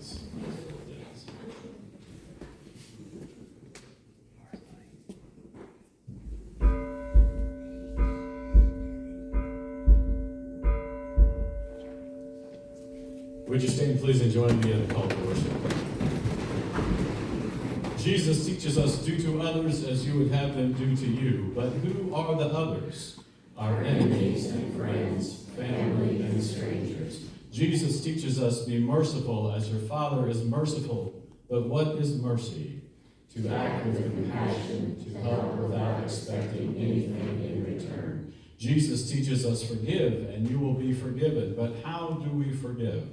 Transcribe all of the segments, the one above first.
days. Would you stand, please, and join me in the call to worship? Jesus teaches us, do to others as you would have them do to you. But who are the others? Our enemies and friends, family and strangers. Jesus teaches us, be merciful as your Father is merciful. But what is mercy? To act with compassion, to help without expecting anything in return. Jesus teaches us, forgive and you will be forgiven. But how do we forgive?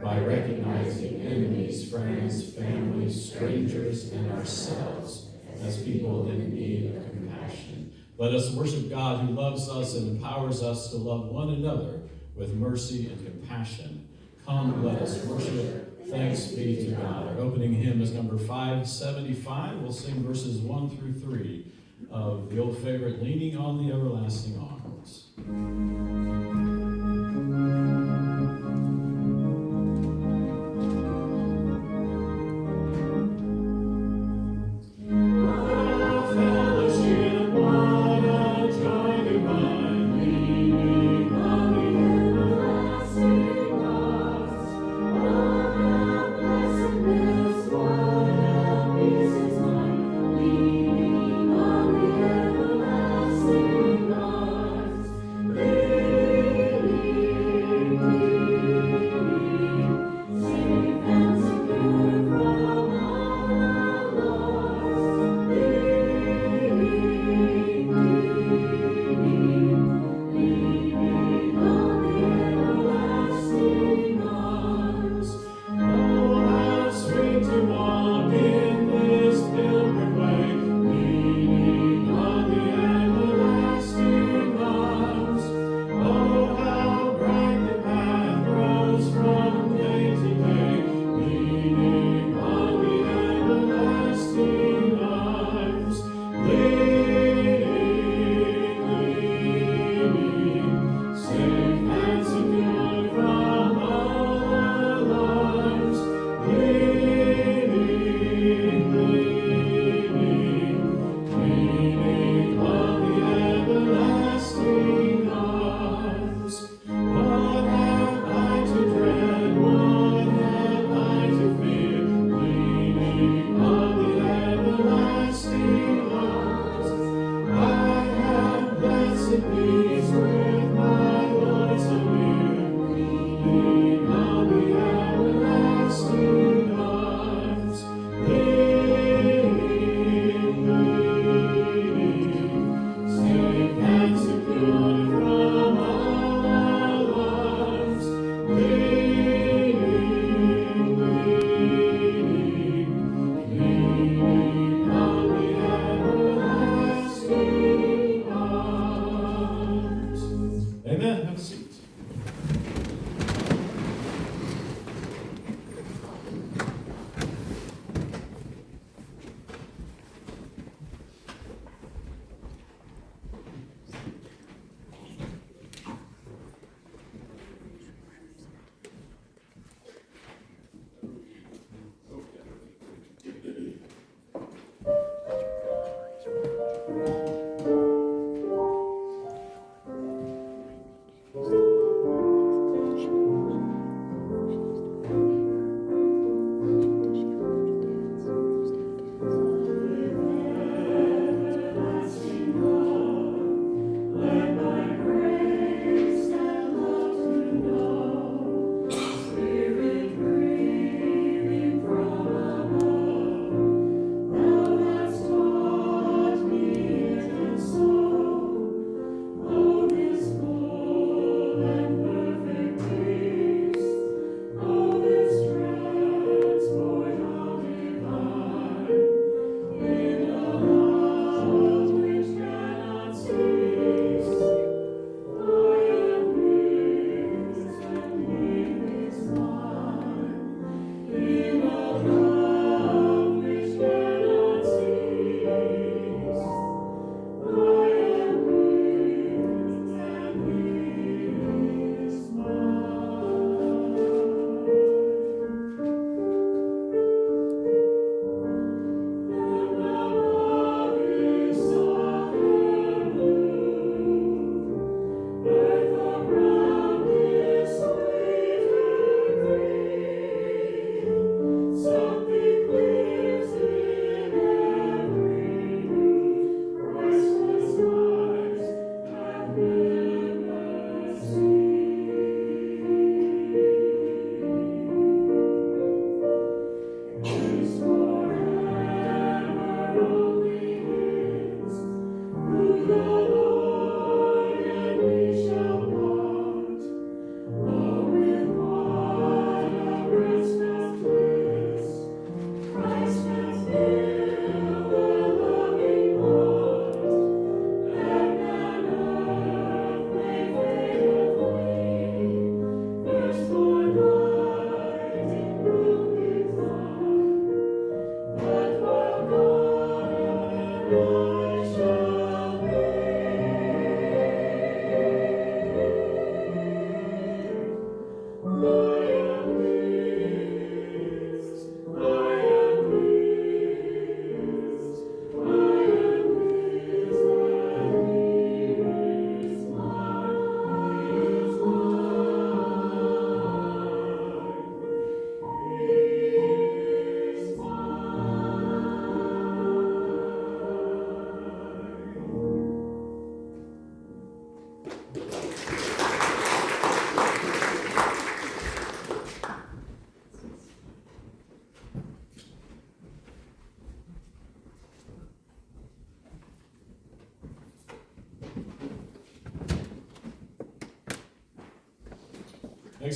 By recognizing enemies, friends, families, strangers, and ourselves as people in need of compassion. Let us worship God who loves us and empowers us to love one another with mercy and compassion. Come, let us worship. Thanks be to God. Our opening hymn is number 575. We'll sing verses 1 through 3 of the old favorite, Leaning on the Everlasting Arms. Leaning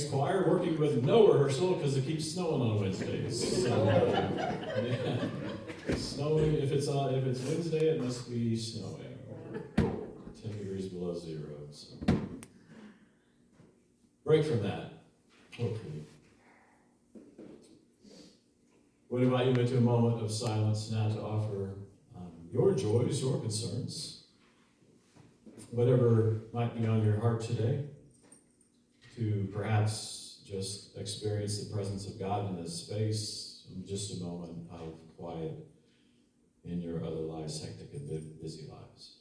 Choir working with no rehearsal because it keeps snowing on Wednesdays. So, yeah. Snowing. If it's Wednesday, it must be snowing. 10 degrees below zero. So. Break from that, hopefully. Would invite you into a moment of silence now to offer your joys, your concerns, whatever might be on your heart today, to perhaps just experience the presence of God in this space in just a moment of quiet in your otherwise hectic and busy lives.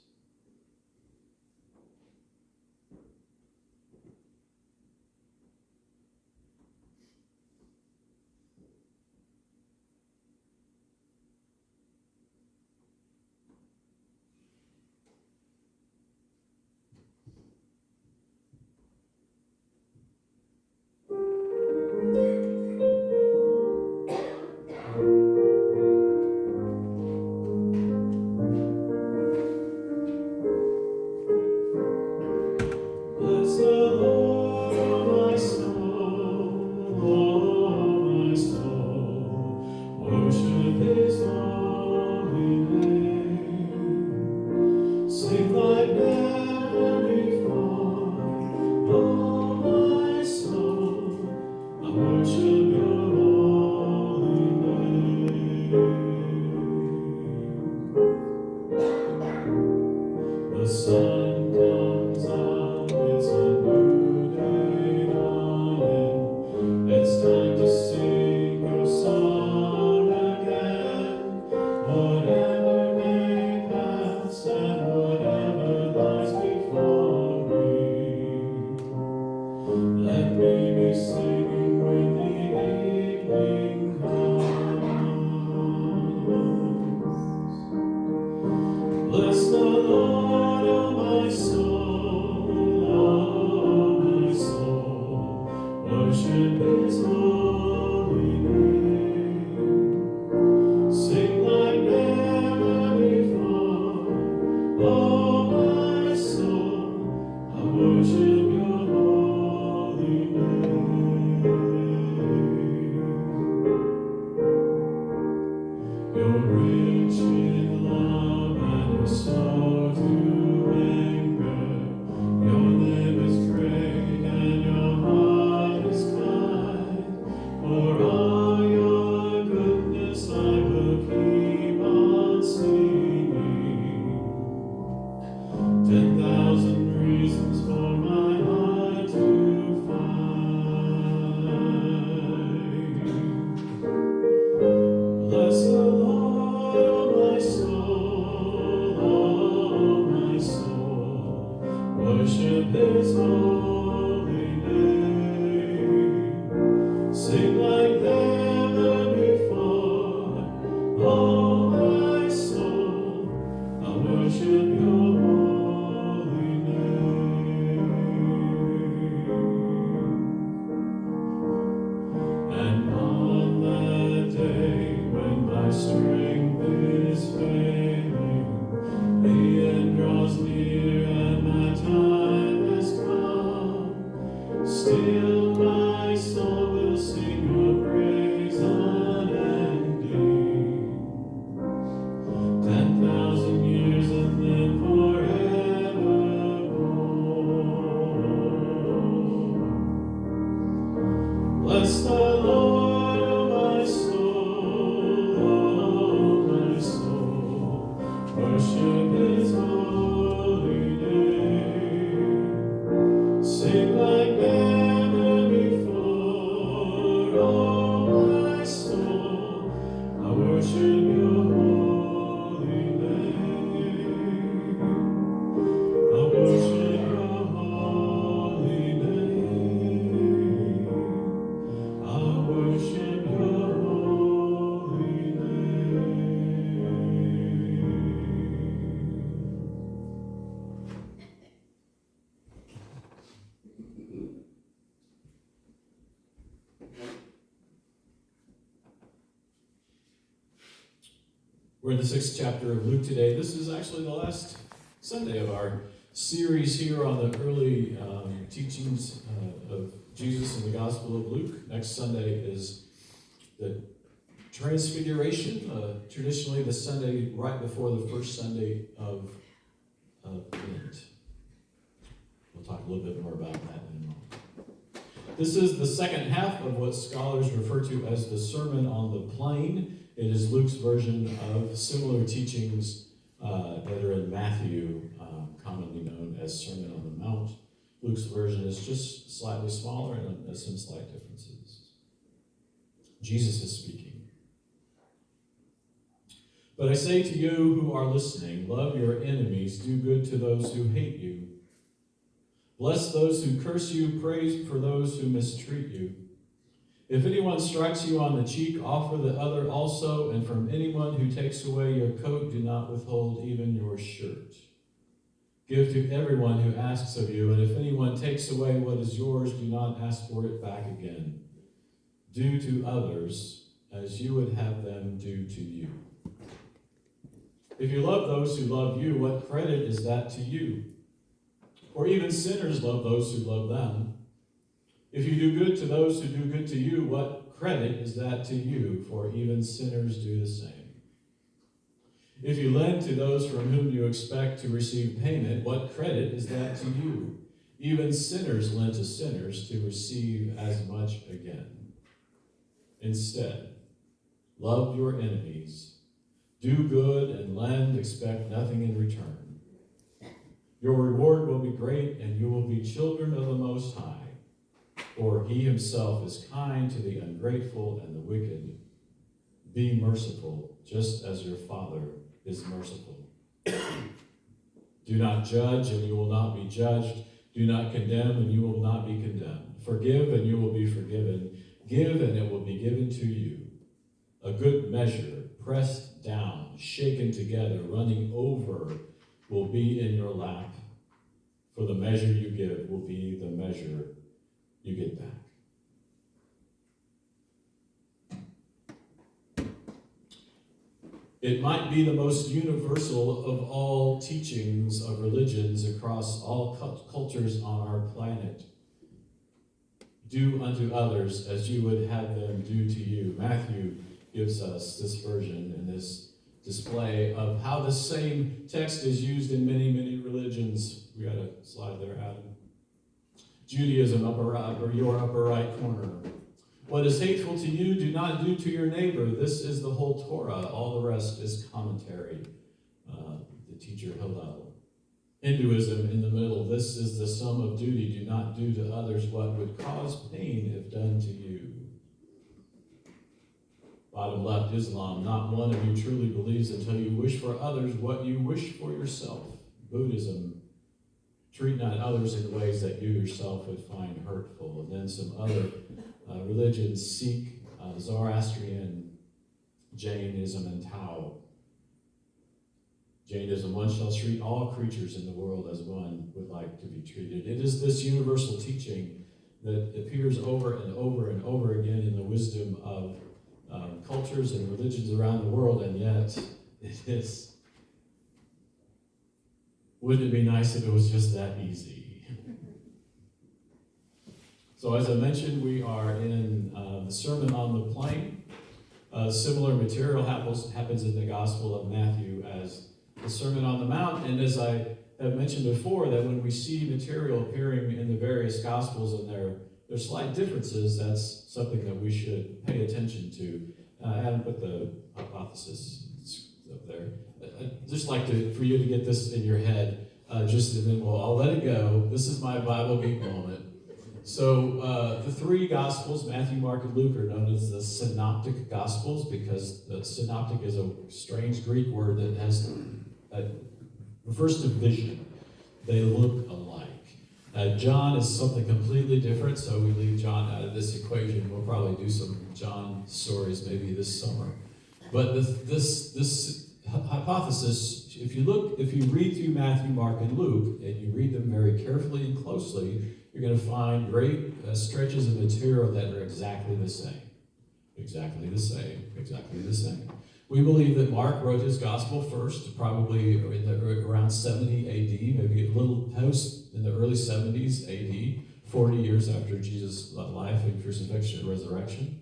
We're in the 6th chapter of Luke today. This is actually the last Sunday of our series here on the early teachings of Jesus in the Gospel of Luke. Next Sunday is the Transfiguration, traditionally the Sunday right before the first Sunday of Lent. We'll talk a little bit more about that in a moment. This is the second half of what scholars refer to as the Sermon on the Plain. It is Luke's version of similar teachings that are in Matthew, commonly known as Sermon on the Mount. Luke's version is just slightly smaller and has some slight differences. Jesus is speaking. But I say to you who are listening, love your enemies, do good to those who hate you. Bless those who curse you, pray for those who mistreat you. If anyone strikes you on the cheek, offer the other also, and from anyone who takes away your coat, do not withhold even your shirt. Give to everyone who asks of you, and if anyone takes away what is yours, do not ask for it back again. Do to others as you would have them do to you. If you love those who love you, what credit is that to you? Or even sinners love those who love them. If you do good to those who do good to you, what credit is that to you? For even sinners do the same. If you lend to those from whom you expect to receive payment, what credit is that to you? Even sinners lend to sinners to receive as much again. Instead, love your enemies, do good and lend, expect nothing in return. Your reward will be great, and you will be children of the Most High, for he himself is kind to the ungrateful and the wicked. Be merciful, just as your Father is merciful. Do not judge, and you will not be judged. Do not condemn, and you will not be condemned. Forgive, and you will be forgiven. Give, and it will be given to you. A good measure, pressed down, shaken together, running over, will be in your lap. For the measure you give will be the measure you get back. It might be the most universal of all teachings of religions across all cultures on our planet. Do unto others as you would have them do to you. Matthew gives us this version and this display of how the same text is used in many, many religions. We got a slide there, Adam. Judaism, upper right, or your upper right corner. What is hateful to you, do not do to your neighbor. This is the whole Torah. All the rest is commentary. The teacher Hillel. Hinduism in the middle. This is the sum of duty. Do not do to others what would cause pain if done to you. Bottom left, Islam. Not one of you truly believes until you wish for others what you wish for yourself. Buddhism. Treat not others in ways that you yourself would find hurtful. And then some other religions, Sikh, Zoroastrian, Jainism, and Tao. Jainism, one shall treat all creatures in the world as one would like to be treated. It is this universal teaching that appears over and over and over again in the wisdom of cultures and religions around the world, and yet it is. Wouldn't it be nice if it was just that easy? So as I mentioned, we are in the Sermon on the Plain. Similar material happens in the Gospel of Matthew as the Sermon on the Mount, and as I have mentioned before, that when we see material appearing in the various Gospels and their slight differences, that's something that we should pay attention to. Adam put the hypothesis up there. I'd just like for you to get this in your head, and then I'll let it go. This is my Bible geek moment. So the three Gospels, Matthew, Mark, and Luke, are known as the Synoptic Gospels because the synoptic is a strange Greek word that refers to vision. They look alike. John is something completely different, so we leave John out of this equation. We'll probably do some John stories maybe this summer. But this hypothesis, if you read through Matthew, Mark, and Luke, and you read them very carefully and closely, you're going to find great stretches of material that are exactly the same. Exactly the same. Exactly the same. We believe that Mark wrote his gospel first, probably around 70 AD, maybe a little post in the early 70s AD, 40 years after Jesus' life and crucifixion and resurrection.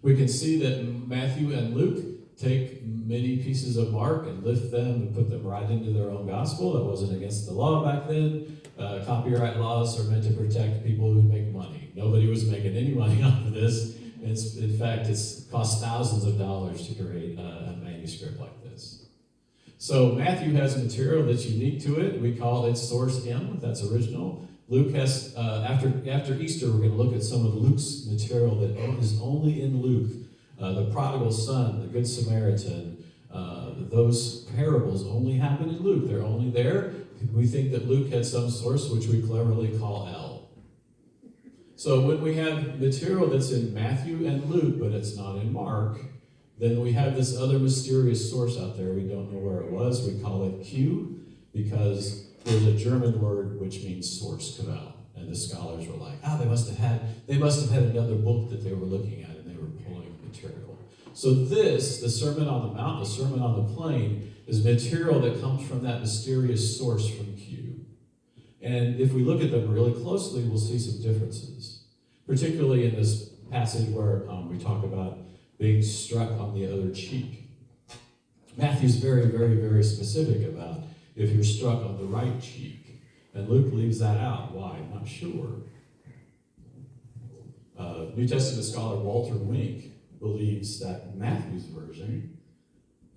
We can see that Matthew and Luke take many pieces of Mark and lift them and put them right into their own gospel. That wasn't against the law back then. Copyright laws are meant to protect people who make money. Nobody was making any money off of this. In fact, it's cost thousands of dollars to create a manuscript like this. So Matthew has material that's unique to it. We call it source M, that's original. Luke has, after Easter, we're going to look at some of Luke's material that is only in Luke. The prodigal son, the good Samaritan, those parables only happen in Luke. They're only there. We think that Luke had some source, which we cleverly call L. So when we have material that's in Matthew and Luke, but it's not in Mark, then we have this other mysterious source out there. We don't know where it was. We call it Q, because there's a German word which means source, Quelle. And the scholars were like, they must have had another book that they were looking at, and they were pulling material. So this, the Sermon on the Mount, the Sermon on the Plain, is material that comes from that mysterious source from Q. And if we look at them really closely, we'll see some differences, particularly in this passage where we talk about being struck on the other cheek. Matthew's very, very, very specific about if you're struck on the right cheek. And Luke leaves that out. Why? I'm not sure. New Testament scholar Walter Wink believes that Matthew's version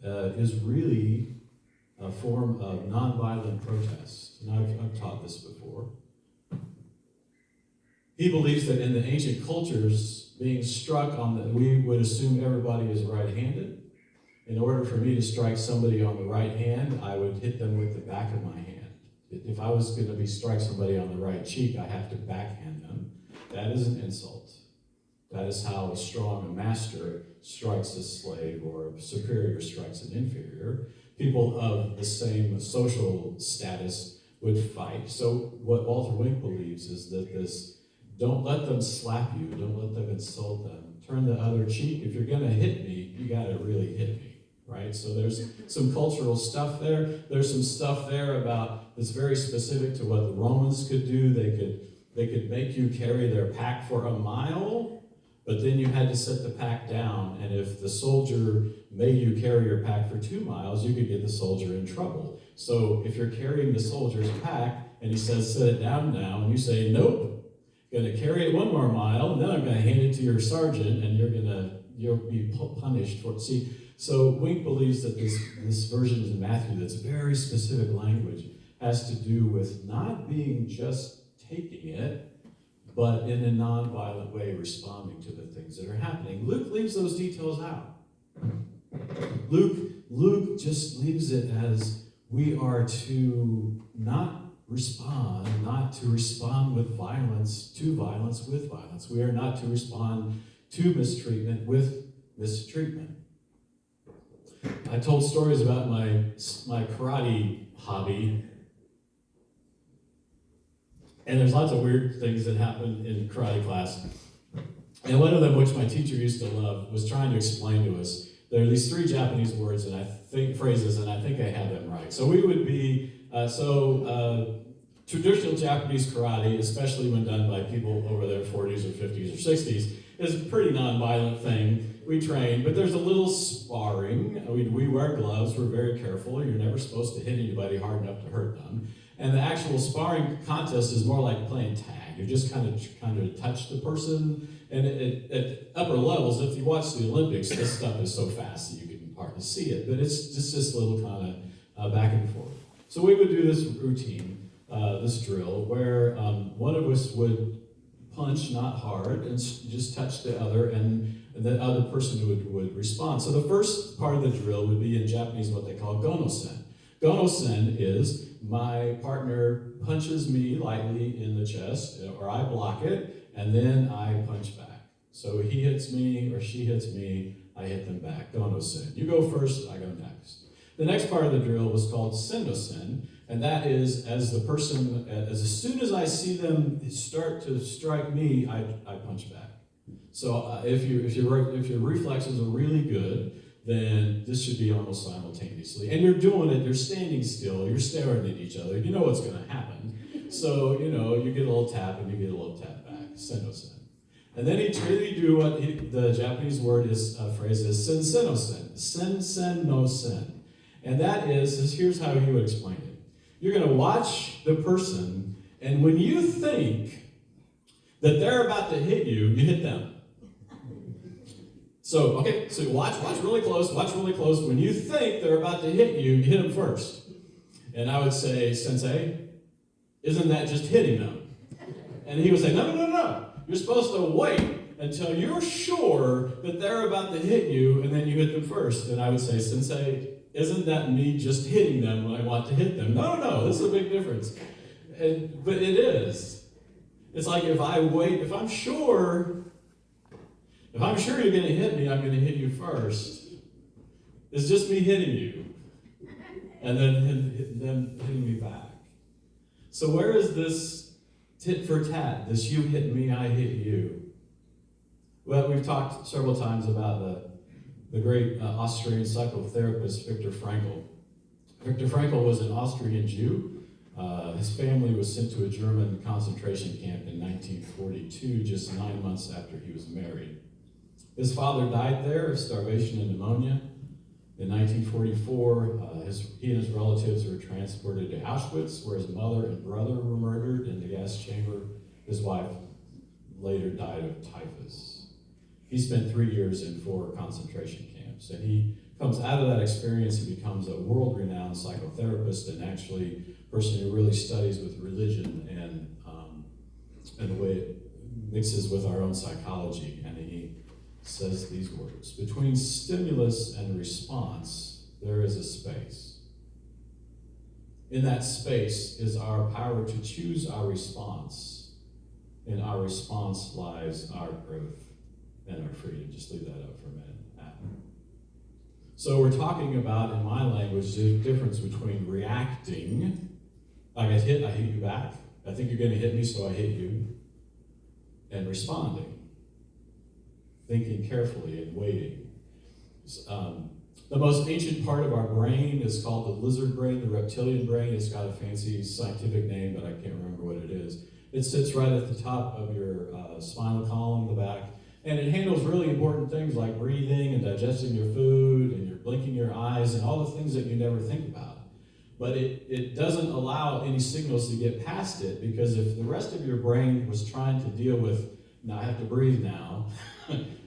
is really a form of nonviolent protest. And I've taught this before. He believes that in the ancient cultures, being struck we would assume everybody is right-handed. In order for me to strike somebody on the right hand, I would hit them with the back of my hand. If I was going to strike somebody on the right cheek, I have to backhand them. That is an insult. That is how a strong master strikes a slave, or a superior strikes an inferior. People of the same social status would fight. So what Walter Wink believes is that this, don't let them slap you, don't let them insult them. Turn the other cheek. If you're going to hit me, you got to really hit me, right? So there's some cultural stuff there. There's some stuff there about that's very specific to what the Romans could do. They could make you carry their pack for a mile, but then you had to set the pack down, and if the soldier made you carry your pack for 2 miles, you could get the soldier in trouble. So if you're carrying the soldier's pack, and he says, set it down now, and you say, nope, I'm going to carry it 1 more mile, and then I'm going to hand it to your sergeant, and you'll be punished for it. See, so Wink believes that this version of Matthew that's very specific language has to do with not being just taking it, but in a non-violent way responding to the things that are happening. Luke leaves those details out. Luke just leaves it as we are to not to respond with violence to violence with violence. We are not to respond to mistreatment with mistreatment. I told stories about my karate hobby. And there's lots of weird things that happen in karate class. And one of them, which my teacher used to love, was trying to explain to us. There are these 3 Japanese words and phrases, and I think I have them right. So we would be, traditional Japanese karate, especially when done by people over their 40s or 50s or 60s, is a pretty non-violent thing. We train, but there's a little sparring. We wear gloves, we're very careful. You're never supposed to hit anybody hard enough to hurt them. And the actual sparring contest is more like playing tag. You just kind of touch the person. And at upper levels, if you watch the Olympics, this stuff is so fast that you can hardly see it. But it's just this little kind of back and forth. So we would do this routine, this drill, where one of us would punch, not hard, and just touch the other, and the other person would respond. So the first part of the drill would be in Japanese what they call gono-sen. Gono-sen is my partner punches me lightly in the chest, or I block it, and then I punch back. So he hits me or she hits me, I hit them back. Gono-sen. You go first, I go next. The next part of the drill was called sendo-sen, and that is as soon as I see them start to strike me, I punch back. So if your reflexes are really good, then this should be almost simultaneously. And you're doing it, you're standing still, you're staring at each other, you know what's going to happen. So, you get a little tap and you get a little tap back, sen no sen. And then he really do what the Japanese phrase is sen no sen, sen no sen. And that is here's how he would explain it. You're going to watch the person, and when you think that they're about to hit you, you hit them. So watch really close. When you think they're about to hit you, you hit them first. And I would say, Sensei, isn't that just hitting them? And he would say, no. You're supposed to wait until you're sure that they're about to hit you, and then you hit them first. And I would say, Sensei, isn't that me just hitting them when I want to hit them? No, this is a big difference. But it is. It's like if I'm sure you're going to hit me, I'm going to hit you first. It's just me hitting you, and then hitting me back. So where is this tit for tat, this you hit me, I hit you? Well, we've talked several times about the great Austrian psychotherapist Viktor Frankl. Viktor Frankl was an Austrian Jew. His family was sent to a German concentration camp in 1942, just 9 months after he was married. His father died there of starvation and pneumonia. In 1944, he and his relatives were transported to Auschwitz, where his mother and brother were murdered in the gas chamber. His wife later died of typhus. He spent 3 years in 4 concentration camps, and he comes out of that experience and becomes a world-renowned psychotherapist, and actually a person who really studies with religion and the way it mixes with our own psychology. And he says these words: between stimulus and response, there is a space. In that space is our power to choose our response. In our response lies our growth and our freedom. Just leave that up for a minute. So we're talking about, in my language, the difference between reacting, like I hit you back. I think you're going to hit me, so I hit you. And responding, thinking carefully and waiting. The most ancient part of our brain is called the lizard brain, the reptilian brain. It's got a fancy scientific name, but I can't remember what it is. It sits right at the top of your spinal column, the back, and it handles really important things like breathing and digesting your food, and you're blinking your eyes, and all the things that you never think about. But it doesn't allow any signals to get past it, because if the rest of your brain was trying to deal with, now I have to breathe now,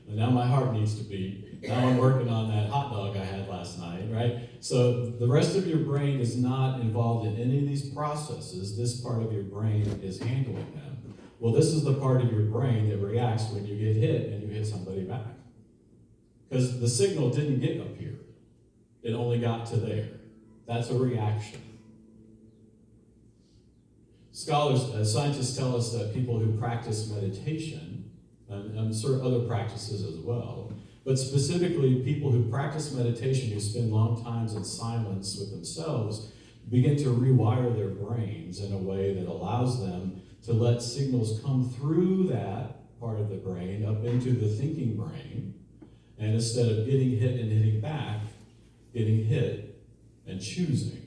now my heart needs to beat, now I'm working on that hot dog I had last night, right? So the rest of your brain is not involved in any of these processes. This part of your brain is handling them. Well, this is the part of your brain that reacts when you get hit and you hit somebody back. Because the signal didn't get up here. It only got to there. That's a reaction. Scientists tell us that people who practice meditation, and sort of other practices as well, but specifically people who practice meditation, who spend long times in silence with themselves, begin to rewire their brains in a way that allows them to let signals come through that part of the brain up into the thinking brain, and instead of getting hit and hitting back, getting hit and choosing.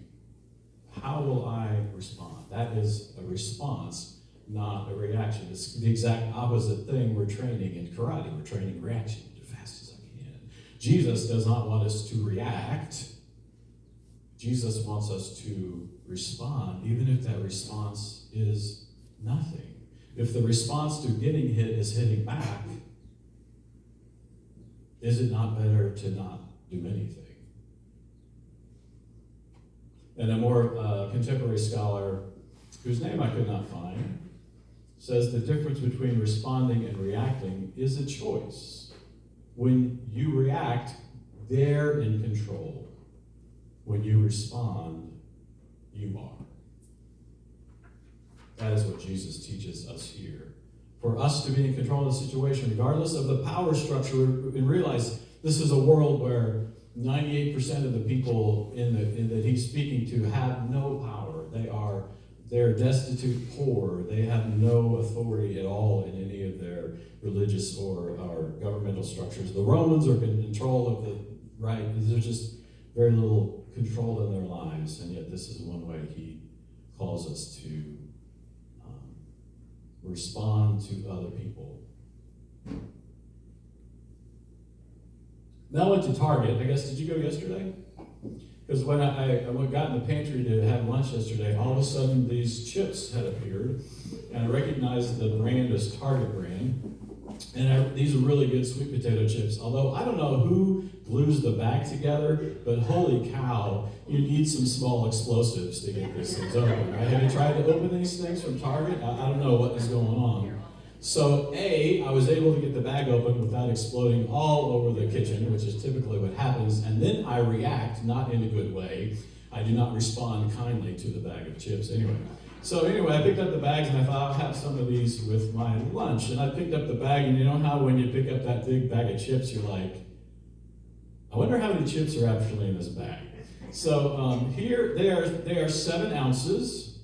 How will I respond? That is a response, not a reaction. It's the exact opposite thing we're training in karate. We're training reaction as fast as I can. Jesus does not want us to react. Jesus wants us to respond, even if that response is nothing. If the response to getting hit is hitting back, is it not better to not do anything? And a more contemporary scholar, whose name I could not find, says the difference between responding and reacting is a choice. When you react, they're in control. When you respond, you are. That is what Jesus teaches us here. For us to be in control of the situation, regardless of the power structure, and realize this is a world where 98% of the people that he's speaking to have no power. They're destitute, poor. They have no authority at all in any of their religious or governmental structures. The Romans are in control of the right? There's just very little control in their lives, and yet this is one way he calls us to respond to other people. Now I went to Target. I guess, did you go yesterday? Because when I got in the pantry to have lunch yesterday, all of a sudden these chips had appeared, and I recognized the brand as Target brand. And these are really good sweet potato chips. Although I don't know who glues the bag together, but holy cow, you need some small explosives to get these things open. Right? Have you tried to open these things from Target? I don't know what is going on. So I was able to get the bag open without exploding all over the kitchen, which is typically what happens. And then I react, not in a good way. I do not respond kindly to the bag of chips anyway. So anyway, I picked up the bags and I thought I'll have some of these with my lunch. And I picked up the bag, and you know how when you pick up that big bag of chips, you're like, I wonder how many chips are actually in this bag. So here they are 7 ounces.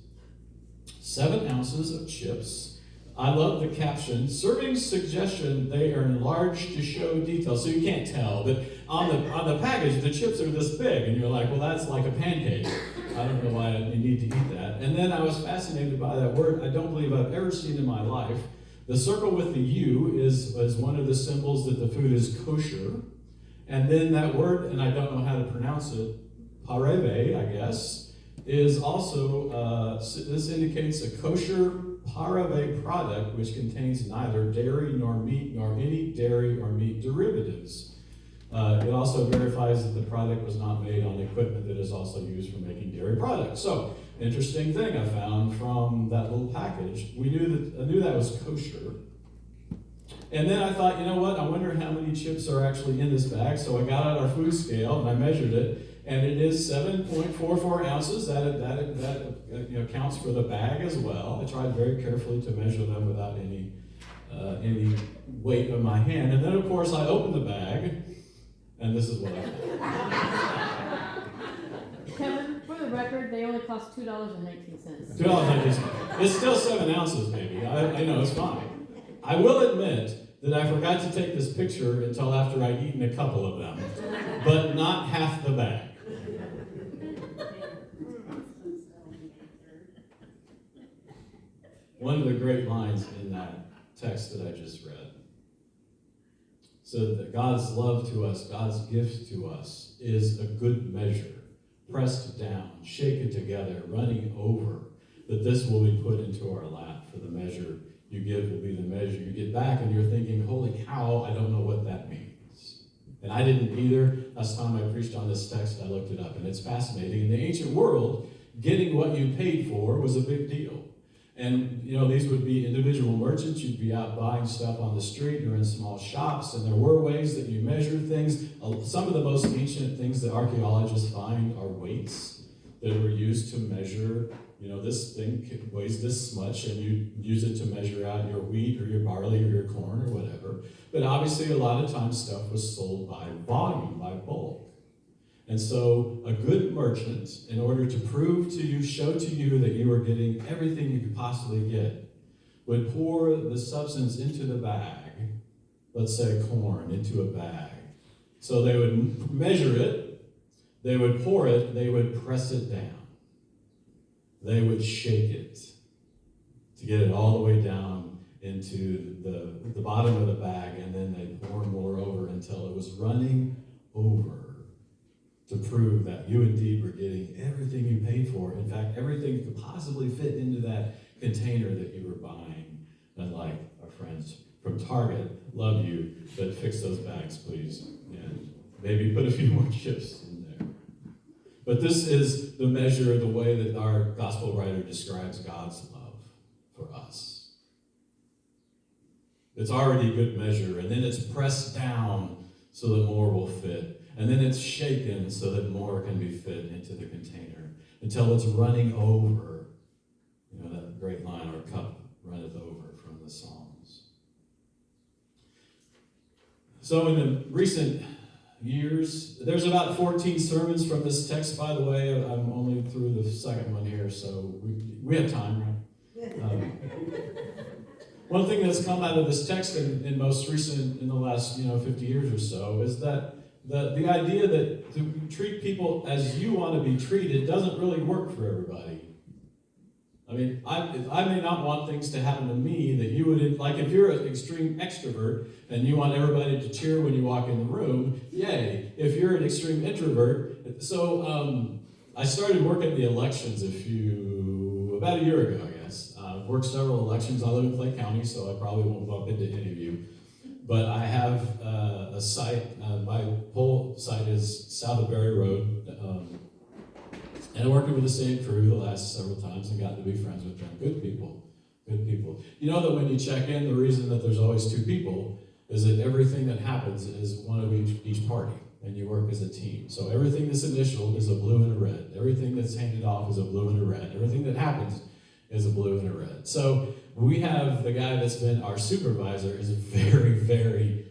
7 ounces of chips. I love the caption, serving suggestion, they are enlarged to show detail. So you can't tell, but on the package, the chips are this big, and you're like, well, that's like a pancake. I don't know why you need to eat that. And then I was fascinated by that word I don't believe I've ever seen in my life. The circle with the U is one of the symbols that the food is kosher. And then that word, and I don't know how to pronounce it, pareve, I guess, is also, this indicates a kosher pareve product which contains neither dairy nor meat nor any dairy or meat derivatives. It also verifies that the product was not made on equipment that is also used for making dairy products. So, interesting thing I found from that little package. I knew that was kosher. And then I thought, you know what? I wonder how many chips are actually in this bag. So I got out our food scale and I measured it, and it is 7.44 ounces. That counts for the bag as well. I tried very carefully to measure them without any weight on my hand. And then, of course, I opened the bag, and this is what I found. Kevin, for the record, they only cost $2.19. $2.19. It's still 7 ounces, baby. I know, it's fine. I will admit that I forgot to take this picture until after I'd eaten a couple of them, but not half the bag. One of the great lines in that text that I just read said that God's love to us, God's gift to us, is a good measure, pressed down, shaken together, running over, that this will be put into our lap. For the measure you give will be the measure you get back, and you're thinking, holy cow, I don't know what that means. And I didn't either. Last time I preached on this text, I looked it up, and it's fascinating. In the ancient world, getting what you paid for was a big deal. And, these would be individual merchants. You'd be out buying stuff on the street or in small shops, and there were ways that you measure things. Some of the most ancient things that archaeologists find are weights that were used to measure, this thing weighs this much, and you use it to measure out your wheat or your barley or your corn or whatever. But obviously, a lot of times stuff was sold by volume, by bulk. And so a good merchant, in order to prove to you, show to you that you are getting everything you could possibly get, would pour the substance into the bag, let's say corn, into a bag. So they would measure it, they would pour it, they would press it down. They would shake it to get it all the way down into the bottom of the bag, and then they'd pour more over until it was running over, to prove that you indeed were getting everything you paid for. In fact, everything you could possibly fit into that container that you were buying. And like our friends from Target, love you, but fix those bags, please. And maybe put a few more chips in there. But this is the measure, the way that our gospel writer describes God's love for us. It's already a good measure, and then it's pressed down so that more will fit. And then it's shaken so that more can be fit into the container until it's running over. That great line, our cup runneth over, from the Psalms. So in the recent years, there's about 14 sermons from this text, by the way. I'm only through the second one here, so we have time, right? One thing that's come out of this text in the last 50 years or so is that the idea that to treat people as you want to be treated doesn't really work for everybody. I mean, I may not want things to happen to me that you would, like if you're an extreme extrovert and you want everybody to cheer when you walk in the room, yay. If you're an extreme introvert, so I started working the elections about a year ago, I guess. I've worked several elections. I live in Clay County, so I probably won't bump into any of you. But I have a site, my poll site is south of Berry Road, and I worked with the same crew the last several times and got to be friends with them. Good people, good people. You know that when you check in, the reason that there's always two people is that everything that happens is one of each party, and you work as a team. So everything that's initialed is a blue and a red. Everything that's handed off is a blue and a red. Everything that happens is a blue and a red. So we have the guy that's been our supervisor is very, very,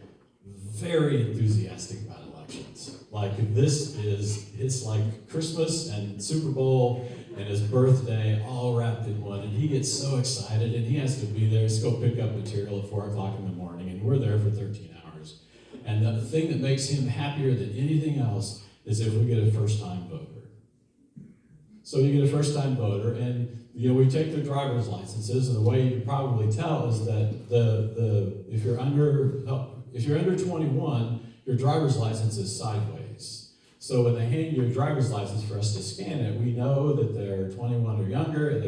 very enthusiastic about elections. Like it's like Christmas and Super Bowl and his birthday all wrapped in one. And he gets so excited and he has to be there to go pick up material at 4 o'clock in the morning. And we're there for 13 hours. And the thing that makes him happier than anything else is if we get a first-time voter. So you get a first-time voter, and we take their driver's licenses, and the way you can probably tell is that if you're under 21, your driver's license is sideways. So when they hand you your driver's license for us to scan it, we know that they're 21 or younger, and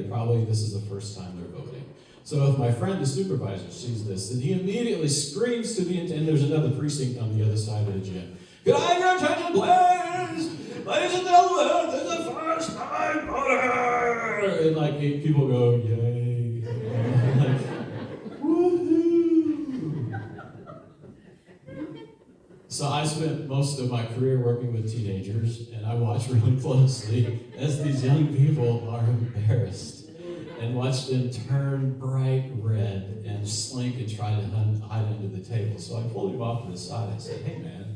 this is the first time they're voting. So if my friend, the supervisor, sees this, then he immediately screams to and there's another precinct on the other side of the gym. Could I have your attention, please? Ladies and gentlemen, this is a first-time voter! And like 8 people go, yay. Like, woohoo! So I spent most of my career working with teenagers, and I watched really closely as these young people are embarrassed and watched them turn bright red and slink and try to hide under the table. So I pulled him off to the side and said, hey man,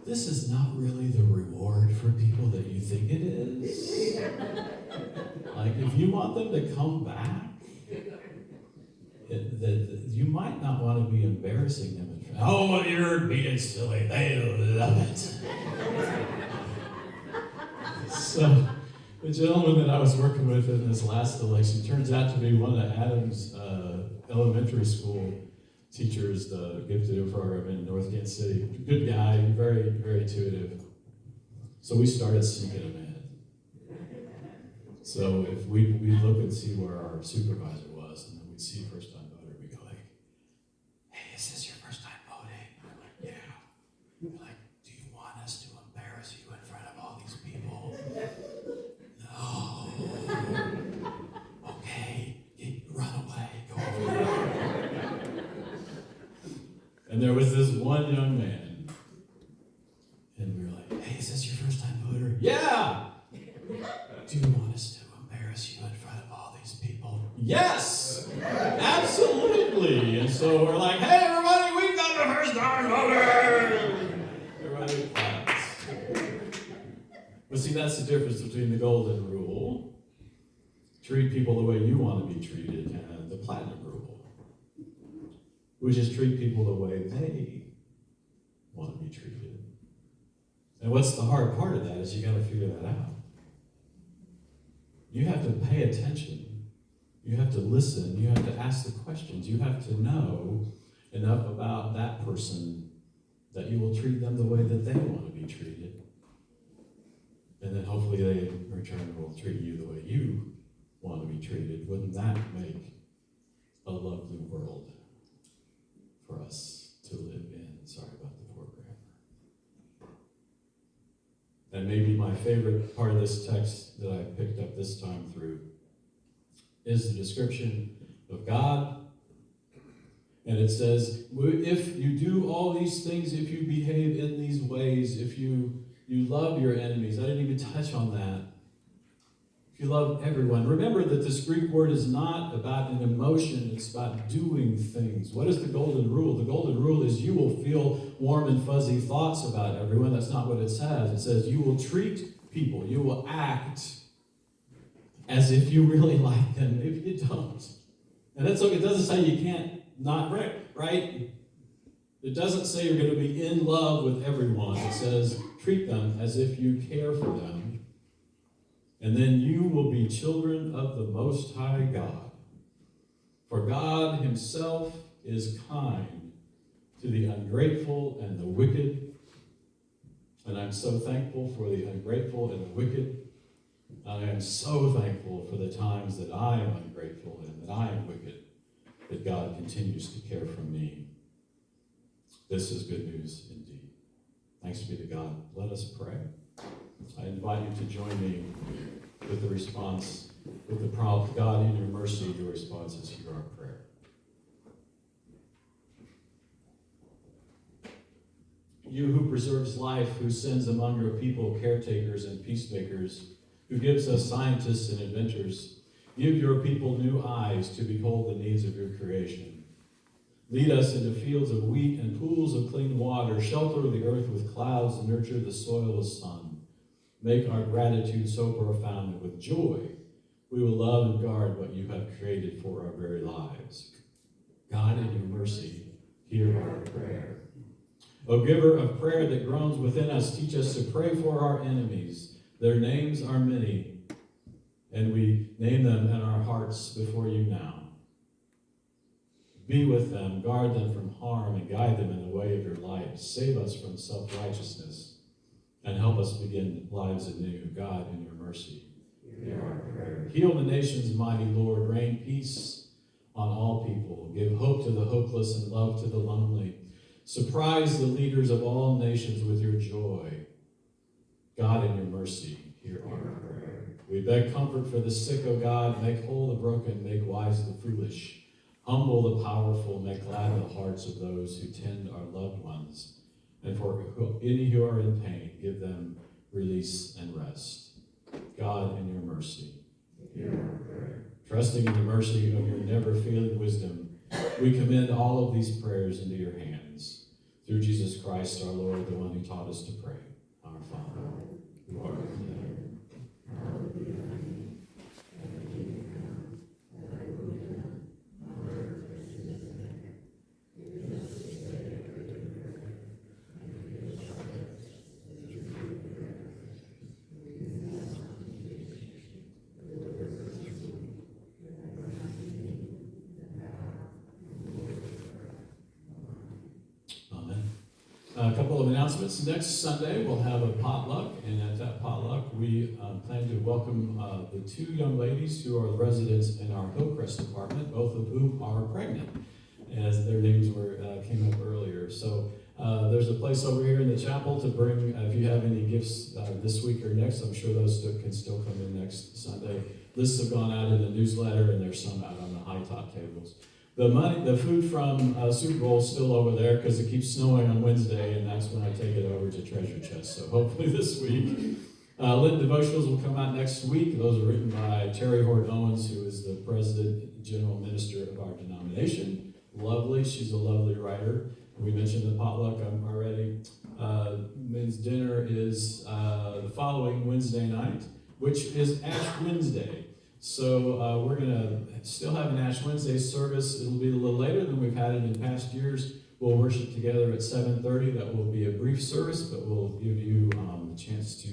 this is not really the reward for people that you think it is. Like, if you want them to come back, you might not want to be embarrassing them. Oh, you're being silly. They love it. So, the gentleman that I was working with in this last election turns out to be one of Adams' elementary school teachers, the gifted program in North Kansas City. Good guy, very, very intuitive. So we started sneaking him in. So if we look and see where our supervisor was, and then we'd see first time voter, we'd go like, hey, is this your first time voting? And I'm like, yeah. We're like, do you want us to embarrass you in front of all these people? No. Okay, run away, go over there. And there was this one young man, and we were like, hey, is this your first time voter? Yeah! Do you want us to embarrass you in front of all these people? Yes! Absolutely! And so we're like, hey everybody, we got the first time voter! Everybody claps. But see, that's the difference between the golden rule, treat people the way you want to be treated, and the platinum rule, which is treat people the way they want to be treated. And what's the hard part of that is you got to figure that out. You have to pay attention. You have to listen. You have to ask the questions. You have to know enough about that person that you will treat them the way that they want to be treated. And then hopefully they in return will treat you the way you want to be treated. Wouldn't that make a lovely world for us to live in? Sorry about the poor grammar. And maybe my favorite part of this text that I picked up this time through is the description of God. And it says, if you do all these things, if you behave in these ways, if you love your enemies. I didn't even touch on that. If you love everyone. Remember that this Greek word is not about an emotion, it's about doing things. What is the golden rule? The golden rule is you will feel warm and fuzzy thoughts about everyone. That's not what it says. It says you will treat people. You will act as if you really like them if you don't. And that's okay. It doesn't say you can't not, right? It doesn't say you're going to be in love with everyone. It says treat them as if you care for them. And then you will be children of the Most High God. For God himself is kind to the ungrateful and the wicked. And I'm so thankful for the ungrateful and the wicked. I am so thankful for the times that I am ungrateful and that I am wicked, that God continues to care for me. This is good news indeed. Thanks be to God. Let us pray. I invite you to join me with the response, with the prompt, God, in your mercy, your response is hear our prayer. You who preserves life, who sends among your people caretakers and peacemakers, who gives us scientists and inventors, give your people new eyes to behold the needs of your creation. Lead us into fields of wheat and pools of clean water, shelter the earth with clouds, and nurture the soil with sun. Make our gratitude so profound that with joy we will love and guard what you have created for our very lives. God, in your mercy, hear our prayer. O giver of prayer that groans within us, teach us to pray for our enemies. Their names are many, and we name them in our hearts before you now. Be with them, guard them from harm, and guide them in the way of your light. Save us from self-righteousness, and help us begin lives anew. God, in your mercy, hear our prayer. Heal the nations, mighty Lord. Rain peace on all people. Give hope to the hopeless and love to the lonely. Surprise the leaders of all nations with your joy. God, in your mercy, hear our prayer. We beg comfort for the sick, O God. Make whole the broken, make wise the foolish. Humble the powerful, make glad the hearts of those who tend our loved ones. And for any who are in pain, give them release and rest. God, in your mercy, hear our prayer. Trusting in the mercy of your never-failing wisdom, we commend all of these prayers into your hands. Through Jesus Christ, our Lord, the one who taught us to pray. Our Father, who art in heaven, hallowed be thy name. Thy kingdom come, thy will be done, on earth as it is in heaven. Give us this day our daily bread, and forgive us our debts, as we forgive our debtors. Lead us not into temptation, but deliver us from evil. For thine is the kingdom, the power, and the glory forever. Amen. A couple of announcements. Next Sunday, we'll have a potluck, and at that potluck, we plan to welcome the two young ladies who are residents in our Hillcrest department, both of whom are pregnant, as their names came up earlier. So there's a place over here in the chapel to bring, if you have any gifts this week or next, I'm sure those can still come in next Sunday. Lists have gone out in the newsletter, and there's some out on the high top tables. The food from Super Bowl is still over there because it keeps snowing on Wednesday, and that's when I take it over to Treasure Chest. So hopefully this week. Lenten devotionals will come out next week. Those are written by Terry Hort Owens, who is the president and general minister of our denomination. Lovely. She's a lovely writer. We mentioned the potluck already. Men's dinner is the following Wednesday night, which is Ash Wednesday. So we're going to still have an Ash Wednesday service. It'll be a little later than we've had it in past years. We'll worship together at 7:30. That will be a brief service, but we'll give you the chance to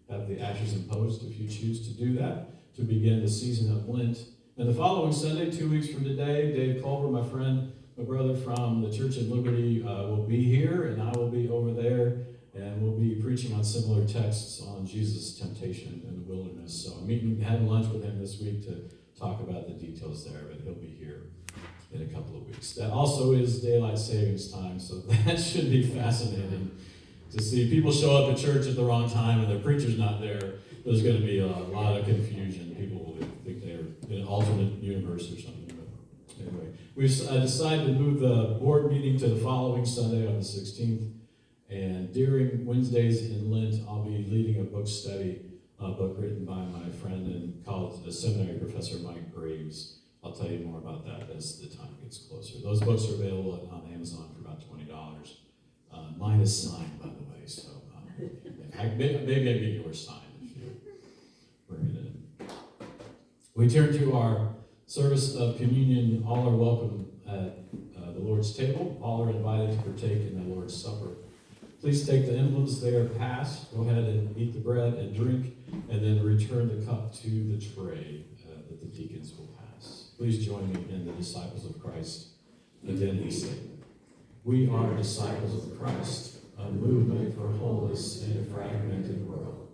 have the ashes imposed if you choose to do that, to begin the season of Lent. And the following Sunday, 2 weeks from today, Dave Culver, my friend, my brother from the Church of Liberty, will be here, and I will be over there. And we'll be preaching on similar texts on Jesus' temptation in the wilderness. So I'm having lunch with him this week to talk about the details there, but he'll be here in a couple of weeks. That also is daylight savings time, so that should be fascinating to see. People show up at church at the wrong time and the preacher's not there. There's going to be a lot of confusion. People will think they're in an alternate universe or something. But anyway, we've decided to move the board meeting to the following Sunday on the 16th. And during Wednesdays in Lent, I'll be leading a book study, a book written by my friend and college seminary professor Mike Graves. I'll tell you more about that as the time gets closer. Those books are available on Amazon for about $20. Mine is signed, by the way, so maybe I get yours signed if you bring it in. We turn to our service of communion. All are welcome at the Lord's table. All are invited to partake in the Lord's Supper. Please take the emblems they are passed. Go ahead and eat the bread and drink, and then return the cup to the tray that the deacons will pass. Please join me in the disciples of Christ identity statement. We are disciples of Christ, a movement for wholeness in a fragmented world.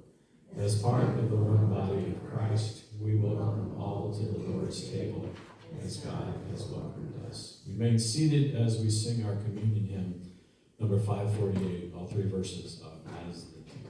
As part of the one body of Christ, we welcome all to the Lord's table, as God has welcomed us. Remain seated as we sing our communion hymn, number 548, all three verses of As the Deer.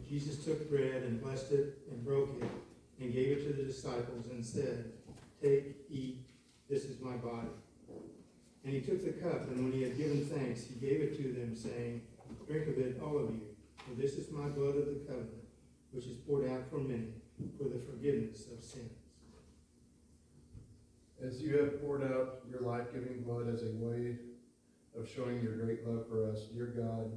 Jesus took bread and blessed it and broke it and gave it to the disciples and said, "Take, eat, this is my body." And he took the cup, and when he had given thanks, he gave it to them, saying, "Drink of it, all of you, for this is my blood of the covenant, which is poured out for many for the forgiveness of sins." As you have poured out your life-giving blood as a way of showing your great love for us, dear God,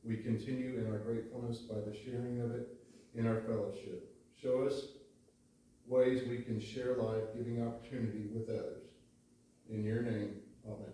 we continue in our gratefulness by the sharing of it in our fellowship. Show us ways we can share life-giving opportunity with others. In your name, amen.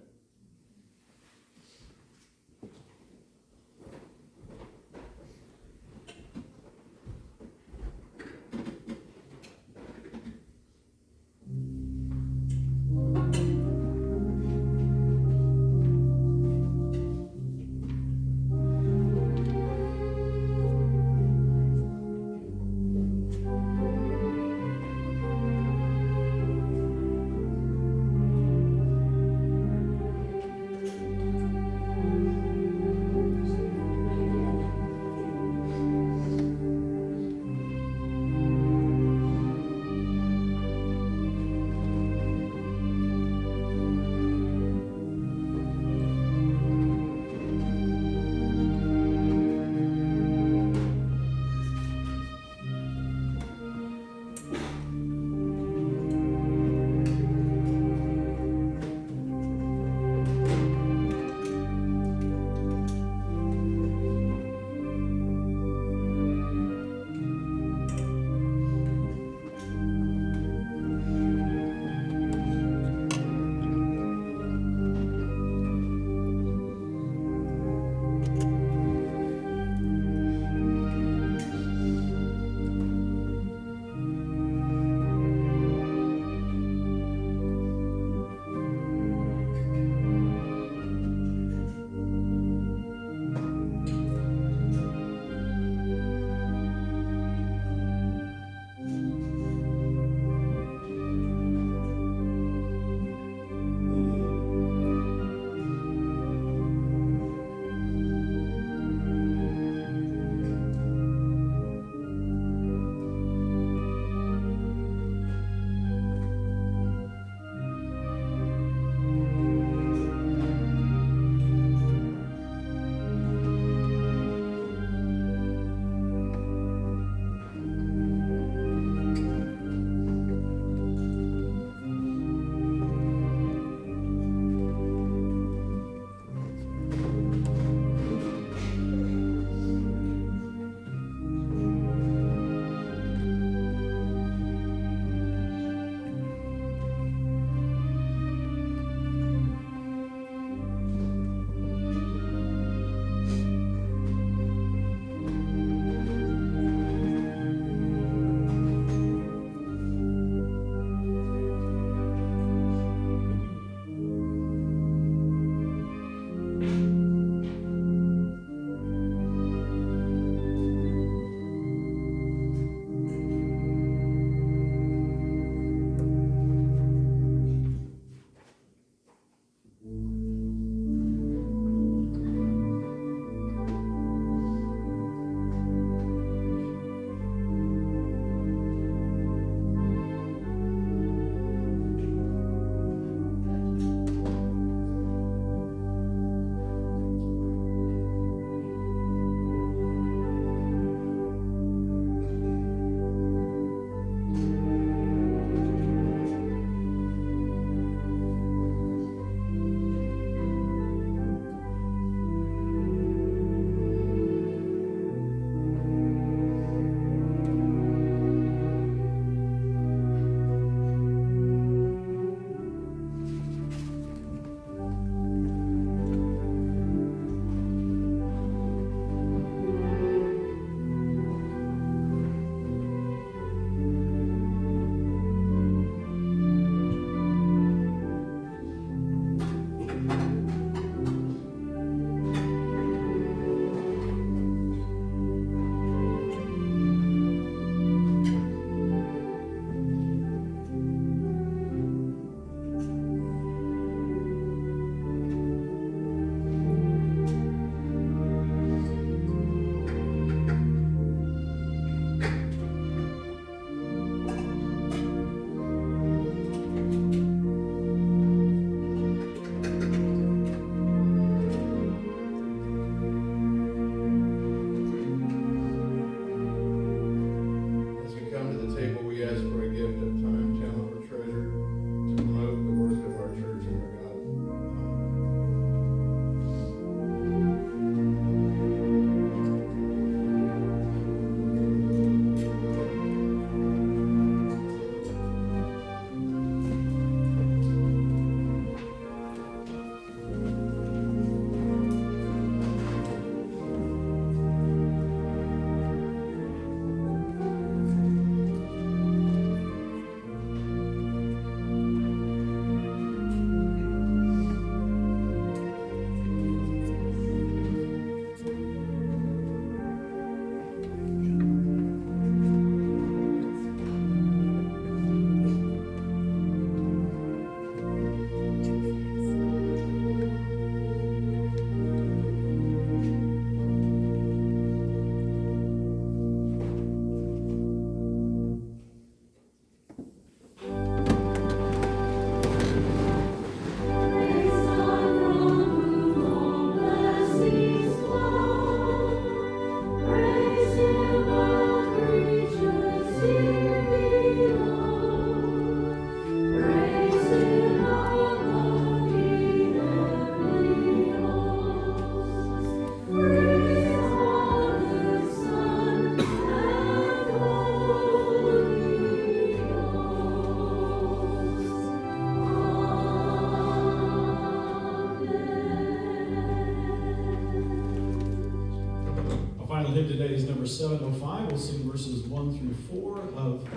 final hymn today is number 705. We'll sing verses 1 through 4 of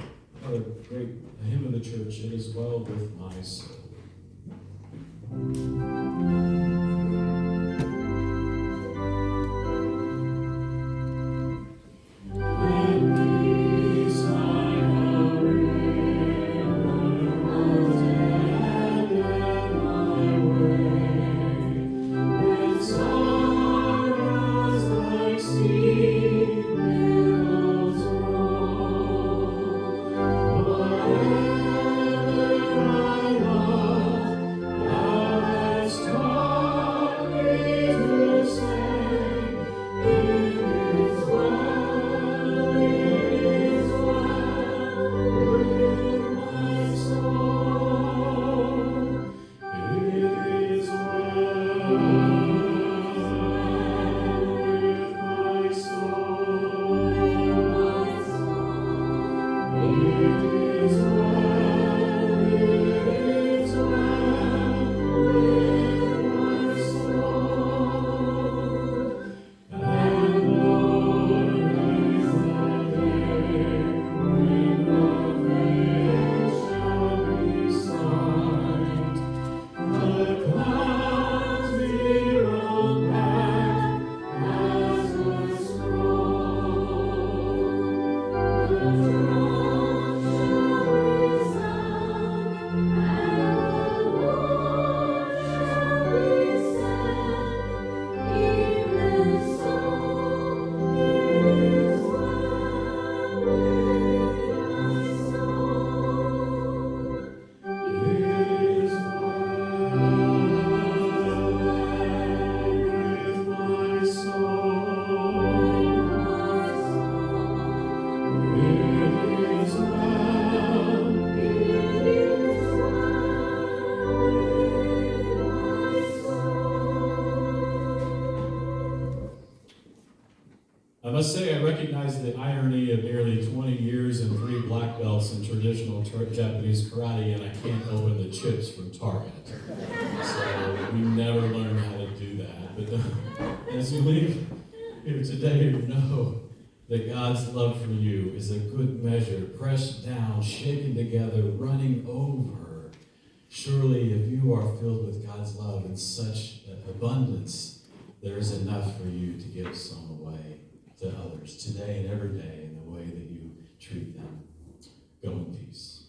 another great hymn of the church, It Is Well With My Soul. I must say, I recognize the irony of nearly 20 years and 3 black belts in traditional Japanese karate, and I can't open the chips from Target. So we never learned how to do that. But as you leave here today, know that God's love for you is a good measure, pressed down, shaken together, running over. Surely, if you are filled with God's love in such abundance, there is enough for you to give some away to others today and every day in the way that you treat them. Go in peace.